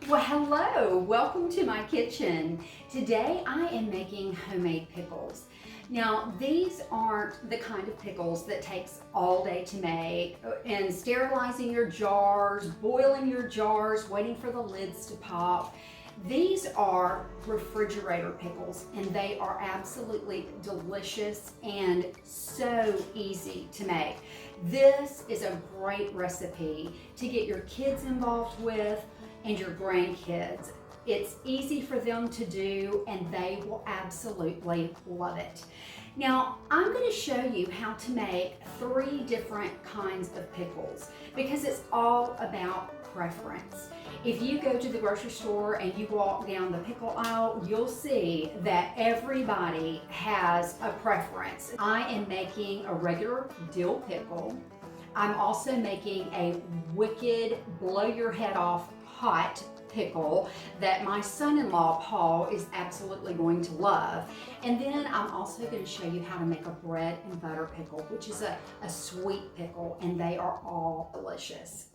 Well, hello, welcome to my kitchen. Today I am making homemade pickles. Now, these aren't the kind of pickles that takes all day to make and sterilizing your jars, boiling your jars, waiting for the lids to pop. These are refrigerator pickles and they are absolutely delicious and so easy to make. This is a great recipe to get your kids involved with and your grandkids. It's easy for them to do and they will absolutely love it. Now, I'm going to show you how to make 3 different kinds of pickles because it's all about preference. If you go to the grocery store and you walk down the pickle aisle, you'll see that everybody has a preference. I am making a regular dill pickle. I'm also making a wicked, blow your head off hot pickle that my son-in-law Paul is absolutely going to love. And then I'm also going to show you how to make a bread and butter pickle, which is a sweet pickle, and they are all delicious.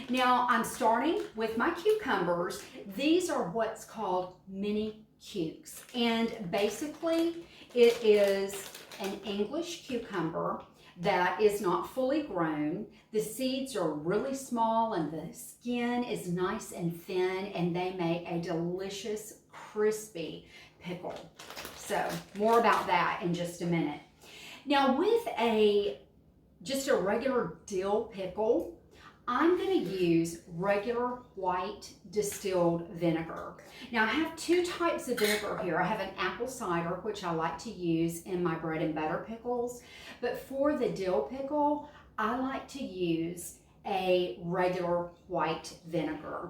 Now I'm starting with my cucumbers. These are what's called mini cukes, and basically it is an English cucumber that is not fully grown. The seeds are really small and the skin is nice and thin, and they make a delicious crispy pickle. So more about that in just a minute. Now with just a regular dill pickle, I'm going to use regular white distilled vinegar. Now I have 2 types of vinegar here. I have an apple cider, which I like to use in my bread and butter pickles, but for the dill pickle, I like to use a regular white vinegar.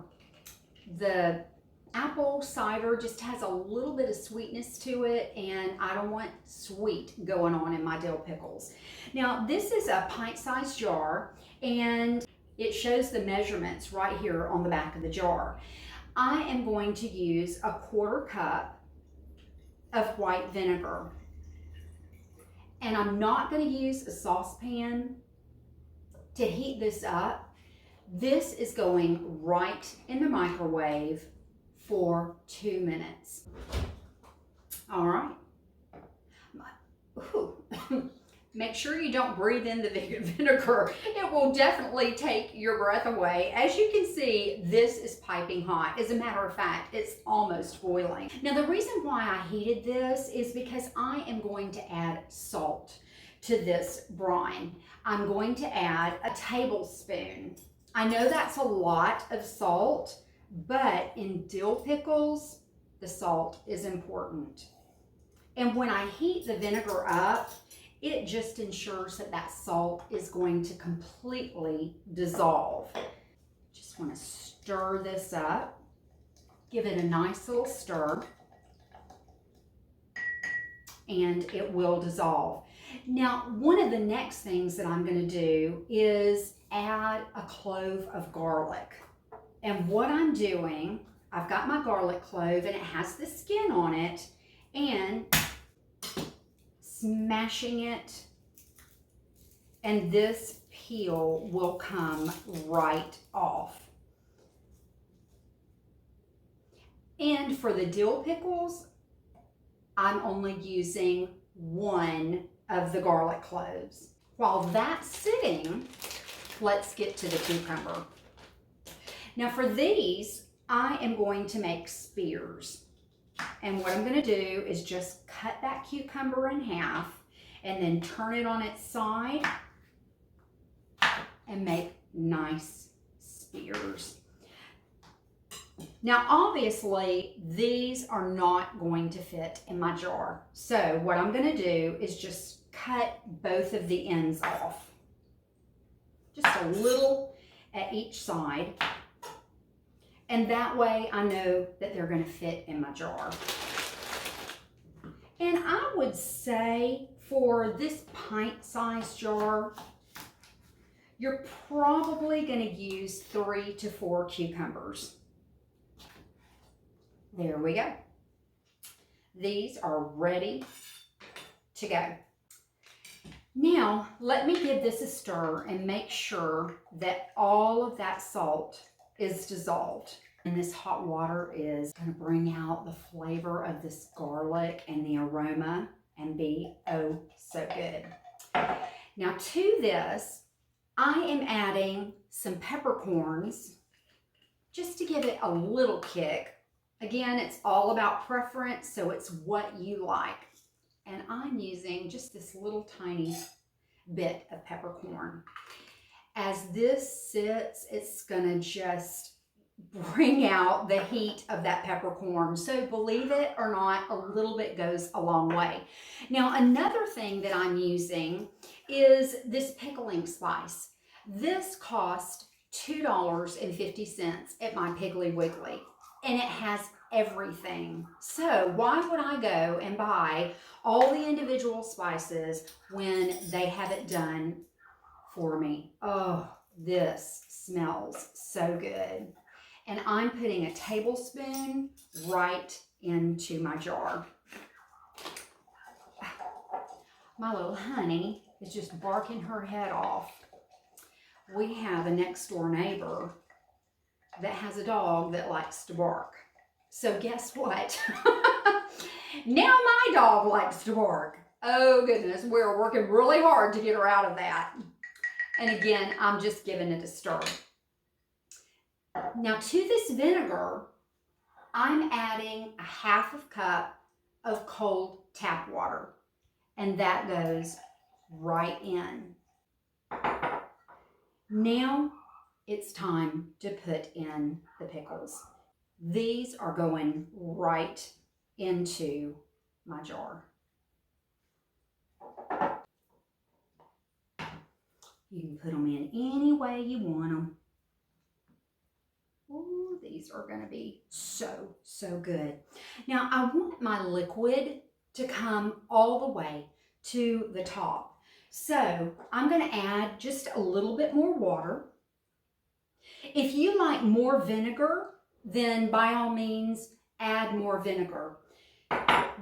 The apple cider just has a little bit of sweetness to it, and I don't want sweet going on in my dill pickles. Now this is a pint-sized jar, and it shows the measurements right here on the back of the jar. I am going to use a 1/4 cup of white vinegar. And I'm not going to use a saucepan to heat this up. This is going right in the microwave for 2 minutes. All right. Ooh. Make sure you don't breathe in the vinegar. It will definitely take your breath away. As you can see, this is piping hot. As a matter of fact, it's almost boiling. Now, the reason why I heated this is because I am going to add salt to this brine. I'm going to add a tablespoon. I know that's a lot of salt, but in dill pickles, the salt is important. And when I heat the vinegar up, it just ensures that that salt is going to completely dissolve. Just want to stir this up, give it a nice little stir, and it will dissolve. Now, one of the next things that I'm going to do is add a clove of garlic. And what I'm doing, I've got my garlic clove and it has the skin on it, and smashing it, and this peel will come right off. And for the dill pickles, I'm only using 1 of the garlic cloves. While that's sitting, let's get to the cucumber. Now for these, I am going to make spears. And what I'm going to do is just cut that cucumber in half and then turn it on its side and make nice spears. Now, obviously, these are not going to fit in my jar. So what I'm going to do is just cut both of the ends off. Just a little at each side. And that way I know that they're going to fit in my jar. And I would say for this pint-sized jar, you're probably going to use 3 to 4 cucumbers. There we go. These are ready to go. Now, let me give this a stir and make sure that all of that salt is dissolved. And this hot water is going to bring out the flavor of this garlic and the aroma and be oh so good. Now to this, I am adding some peppercorns just to give it a little kick. Again, it's all about preference, so it's what you like. And I'm using just this little tiny bit of peppercorn. As this sits, it's gonna just bring out the heat of that peppercorn. So believe it or not, a little bit goes a long way. Now, another thing that I'm using is this pickling spice. This cost $2.50 at my Piggly Wiggly, and it has everything. So why would I go and buy all the individual spices when they have it done for me? Oh, this smells so good. And I'm putting a tablespoon right into my jar. My little honey is just barking her head off. We have a next door neighbor that has a dog that likes to bark. So guess what? Now my dog likes to bark. Oh goodness, we're working really hard to get her out of that. And again, I'm just giving it a stir. Now to this vinegar, I'm adding a half a cup of cold tap water, and that goes right in. Now it's time to put in the pickles. These are going right into my jar. You can put them in any way you want them. Ooh, these are going to be so, so good. Now, I want my liquid to come all the way to the top. So, I'm going to add just a little bit more water. If you like more vinegar, then by all means, add more vinegar.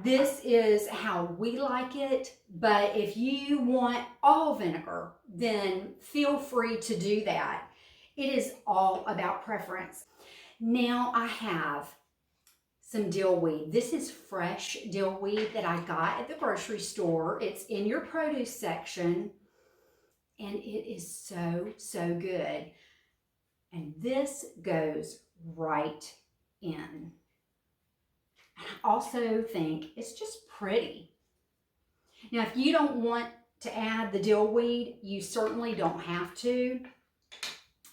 This is how we like it, but if you want all vinegar, then feel free to do that. It is all about preference. Now I have some dill weed. This is fresh dill weed that I got at the grocery store. It's in your produce section, and it is so, so good. And this goes right in. I also think it's just pretty. Now, if you don't want to add the dill weed, you certainly don't have to.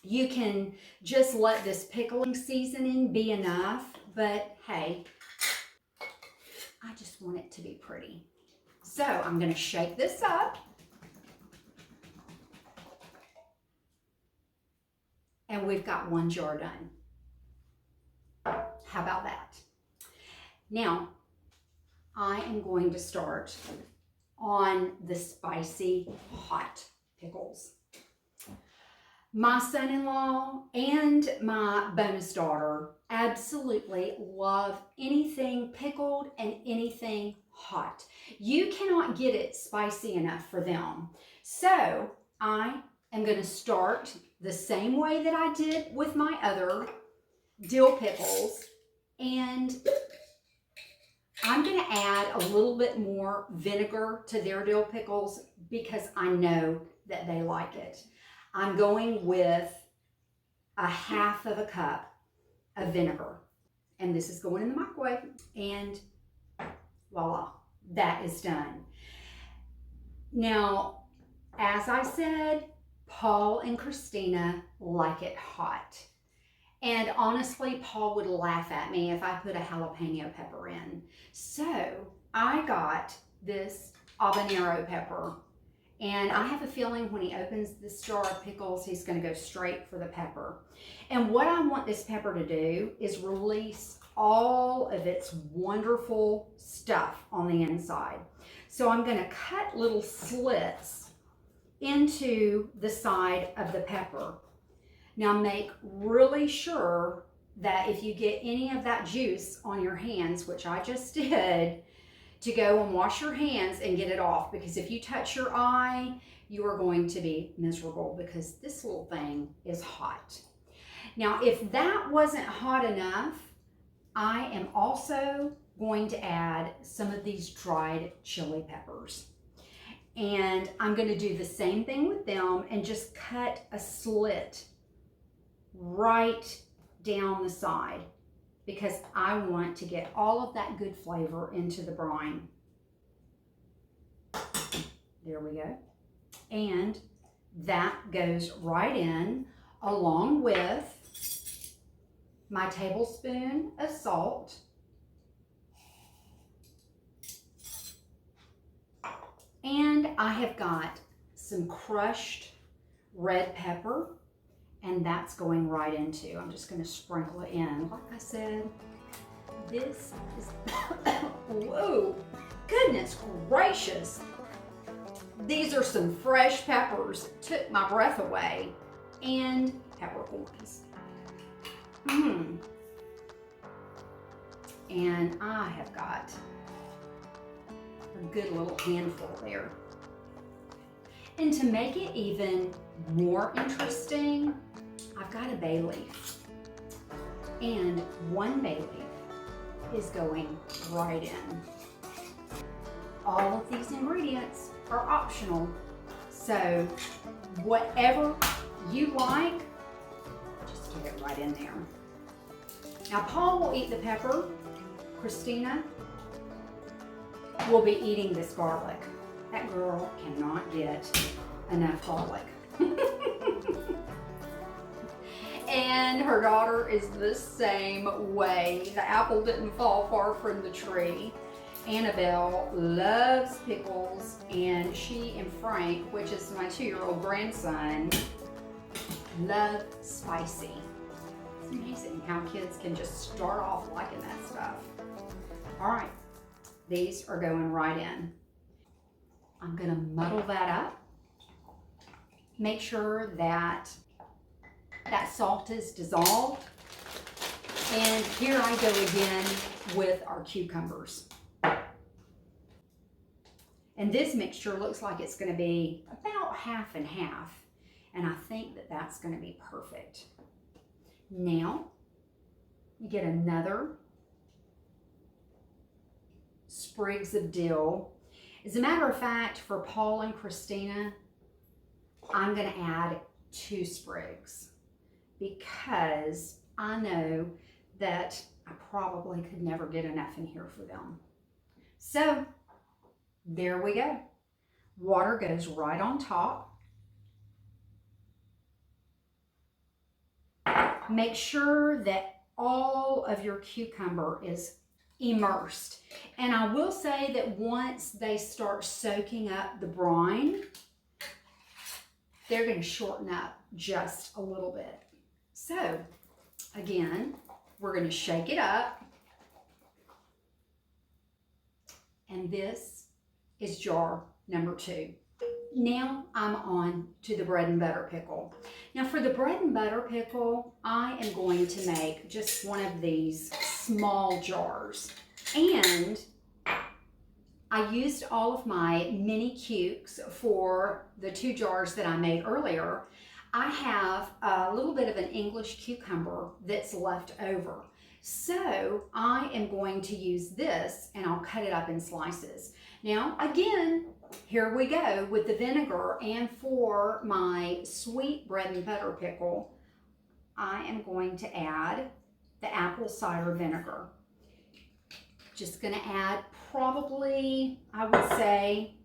You can just let this pickling seasoning be enough, but hey, I just want it to be pretty. So I'm going to shake this up. And we've got one jar done. How about that? Now, I am going to start on the spicy hot pickles. My son-in-law and my bonus daughter absolutely love anything pickled and anything hot. You cannot get it spicy enough for them. So I am going to start the same way that I did with my other dill pickles, and I'm going to add a little bit more vinegar to their dill pickles because I know that they like it. I'm going with a half of a cup of vinegar, and this is going in the microwave, and voila, that is done. Now, as I said, Paul and Christina like it hot. And honestly, Paul would laugh at me if I put a jalapeno pepper in. So I got this habanero pepper. And I have a feeling when he opens this jar of pickles, he's going to go straight for the pepper. And what I want this pepper to do is release all of its wonderful stuff on the inside. So I'm going to cut little slits into the side of the pepper. Now make really sure that if you get any of that juice on your hands, which I just did, to go and wash your hands and get it off, because if you touch your eye, you are going to be miserable because this little thing is hot. Now, if that wasn't hot enough, I am also going to add some of these dried chili peppers. And I'm going to do the same thing with them and just cut a slit right down the side because I want to get all of that good flavor into the brine. There we go. And that goes right in along with my tablespoon of salt, and I have got some crushed red pepper, and that's going right into. I'm just going to sprinkle it in. Like I said, this is, whoa, goodness gracious. These are some fresh peppers. Took my breath away. And peppercorns. And I have got a good little handful there. And to make it even more interesting, I've got a bay leaf. And one bay leaf is going right in. All of these ingredients are optional, so whatever you like, just get it right in there. Now Paul will eat the pepper. Christina will be eating this garlic. That girl cannot get enough garlic. And her daughter is the same way. The apple didn't fall far from the tree. Annabelle loves pickles, and she and Frank, which is my 2-year-old grandson, love spicy. It's amazing how kids can just start off liking that stuff. All right, these are going right in. I'm gonna muddle that up. Make sure that that salt is dissolved. And here I go again with our cucumbers. And this mixture looks like it's going to be about half and half. And I think that that's going to be perfect. Now, you get another sprigs of dill. As a matter of fact, for Paul and Christina, I'm going to add 2 sprigs because I know that I probably could never get enough in here for them. So, there we go. Water goes right on top. Make sure that all of your cucumber is immersed. And I will say that once they start soaking up the brine, they're going to shorten up just a little bit. So, again, we're going to shake it up. And this is jar number 2. Now I'm on to the bread and butter pickle. Now for the bread and butter pickle, I am going to make just one of these small jars. And I used all of my mini cukes for the 2 jars that I made earlier. I have a little bit of an English cucumber that's left over. So I am going to use this and I'll cut it up in slices. Now, again, here we go with the vinegar, and for my sweet bread and butter pickle, I am going to add the apple cider vinegar. Just going to add probably, I would say,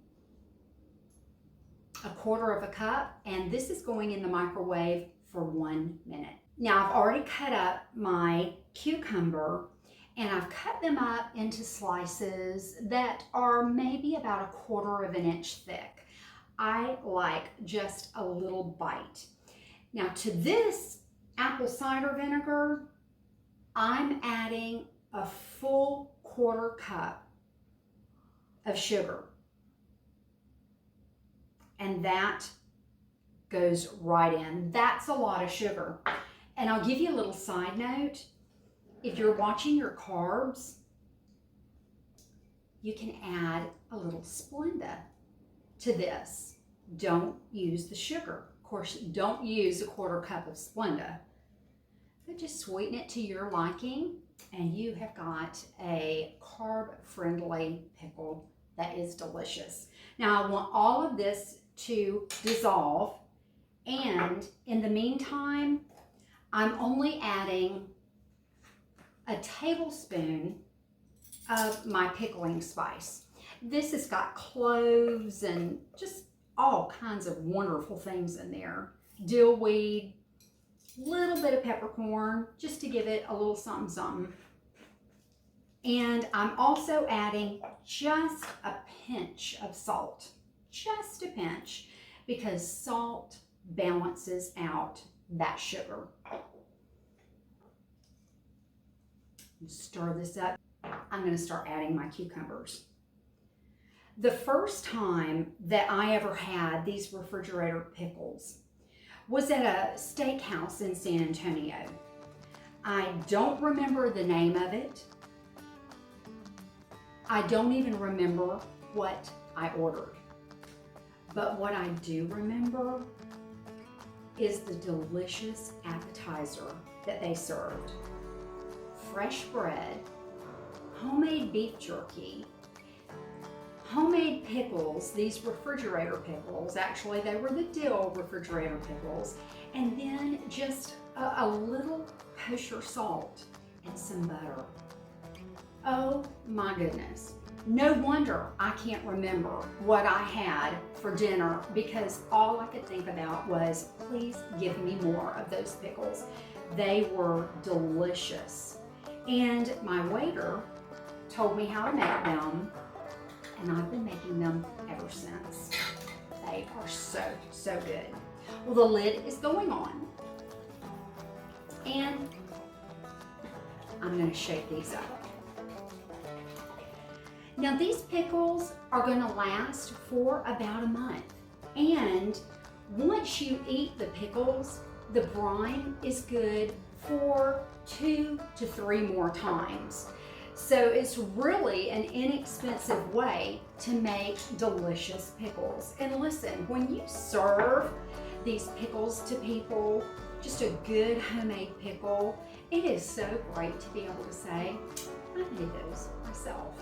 1/4 cup, and this is going in the microwave for 1 minute. Now, I've already cut up my cucumber, and I've cut them up into slices that are maybe about 1/4 inch thick. I like just a little bite. Now to this apple cider vinegar, I'm adding a full 1/4 cup of sugar. And that goes right in. That's a lot of sugar. And I'll give you a little side note. If you're watching your carbs, you can add a little Splenda to this. Don't use the sugar. Of course, don't use 1/4 cup of Splenda. but just sweeten it to your liking, and you have got a carb-friendly pickle that is delicious. Now I want all of this to dissolve, and in the meantime, I'm only adding a tablespoon of my pickling spice. This has got cloves and just all kinds of wonderful things in there. Dill weed, little bit of peppercorn, just to give it a little something something. And I'm also adding just a pinch of salt, just a pinch, because salt balances out that sugar. Stir this up. I'm going to start adding my cucumbers. The first time that I ever had these refrigerator pickles was at a steakhouse in San Antonio. I don't remember the name of it. I don't even remember what I ordered. But what I do remember is the delicious appetizer that they served. Fresh bread, homemade beef jerky, homemade pickles, these refrigerator pickles. Actually, they were the Dill refrigerator pickles. And then just a little kosher salt and some butter. Oh my goodness. No wonder I can't remember what I had for dinner, because all I could think about was, please give me more of those pickles. They were delicious. And my waiter told me how to make them, and I've been making them ever since. They are so, so good. Well, the lid is going on, and I'm going to shake these up. Now these pickles are going to last for about a month, and once you eat the pickles, the brine is good for 2 to 3 more times. So it's really an inexpensive way to make delicious pickles. And listen, when you serve these pickles to people, just a good homemade pickle, it is so great to be able to say, I made those myself.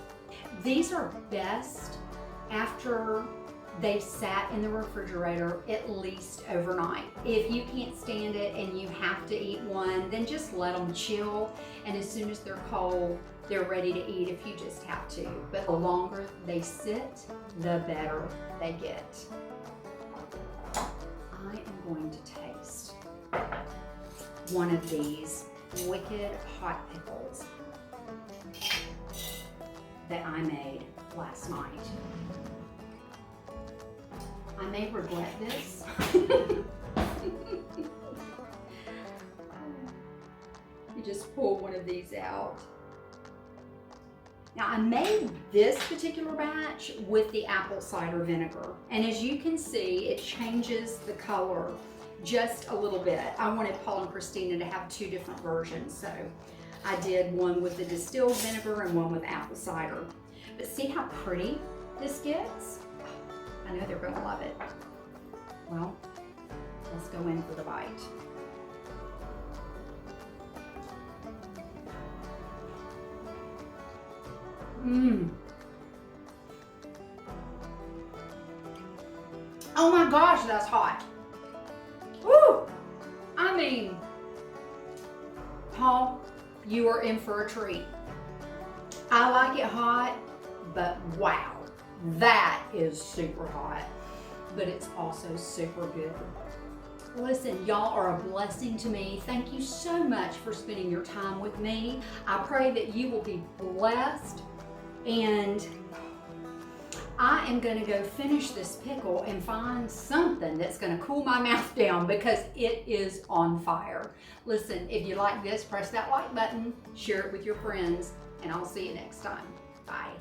These are best after they've sat in the refrigerator at least overnight. If you can't stand it and you have to eat one, then just let them chill, and as soon as they're cold, they're ready to eat if you just have to. But the longer they sit, the better they get. I am going to taste one of these wicked hot pickles that I made last night. I may regret this. You just pull one of these out. Now I made this particular batch with the apple cider vinegar, and as you can see, it changes the color just a little bit. I wanted Paul and Christina to have 2 different versions, so I did one with the distilled vinegar and one with apple cider. But see how pretty this gets? I know they're gonna love it. Well, let's go in for the bite. Oh my gosh, that's hot. Woo! I mean, Paul, you are in for a treat. I like it hot, but wow, that is super hot, but it's also super good. Listen, y'all are a blessing to me. Thank you so much for spending your time with me. I pray that you will be blessed, and I am going to go finish this pickle and find something that's going to cool my mouth down, because it is on fire. Listen, if you like this, press that like button, share it with your friends, and I'll see you next time. Bye.